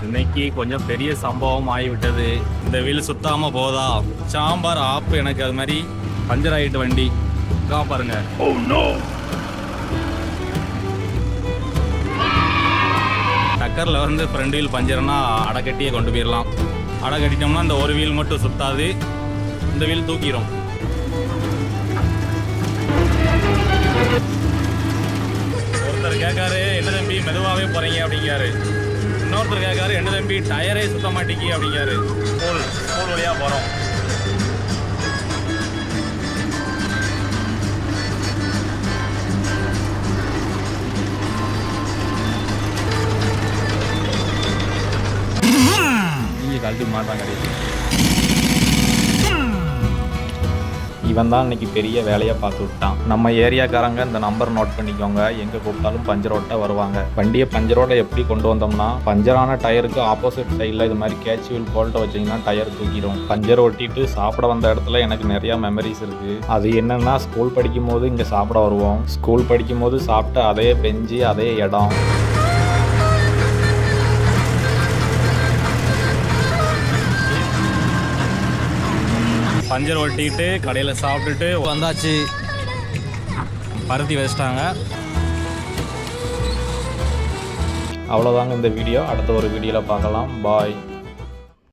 இன்னைக்கு கொஞ்சம் பெரிய சம்பவம் ஆகிவிட்டது. இந்த வீல் சுத்தாம போதா, சாம்பார் ஆப் எனக்கு அது மாதிரி பஞ்சர் ஆகிட்டு வண்டி பாருங்க. டக்கரில் வந்து ஃப்ரண்ட் வீல் பஞ்சர்னா அடைக்கட்டியே கொண்டு போயிடலாம். அடை கட்டிட்டோம்னா இந்த ஒரு வீல் மட்டும் சுத்தாது, இந்த வீல் தூக்கிடும். ஒருத்தர் கேட்காரு, என்ன தம்பி மெதுவாகவே போகிறீங்க அப்படிங்காரு. இன்னொருத்தர் கேட்காரு, என்ன தம்பி டயரே சுத்த மாட்டேங்கி அப்படிங்காரு. ஸ்கூல் வழியாக போகிறோம். கழட்டி மாட்டாங்க. இவன் தான் இன்னைக்கு பெரிய வேலையை பார்த்து விட்டான். நம்ம ஏரியாக்காரங்க இந்த நம்பர் நோட் பண்ணிக்கோங்க. எங்கே கூப்பிட்டாலும் பஞ்சர் ஓட்ட வருவாங்க. வண்டியை பஞ்சரோட எப்படி கொண்டு வந்தோம்னா, பஞ்சரான டயருக்கு ஆப்போசிட் சைடில் இது மாதிரி கேட்ச் வீல் போல்ட்டை வச்சிங்கன்னா டயர் தூக்கிடும். பஞ்சர் ஒட்டிட்டு சாப்பிட வந்த இடத்துல எனக்கு நிறையா மெமரிஸ் இருக்குது. அது என்னென்னா, ஸ்கூல் படிக்கும் போது இங்கே சாப்பிட வருவோம். ஸ்கூல் படிக்கும் போது சாப்பிட்ட அதே பெஞ்சு அதே இடம். பஞ்சர் ஒட்டிட்டு கடையில் சாப்பிட்டுட்டு வந்தாச்சு. பருத்தி வச்சிட்டாங்க. அவ்வளோதாங்க இந்த வீடியோ. அடுத்த ஒரு வீடியோவில் பார்க்கலாம். பாய்.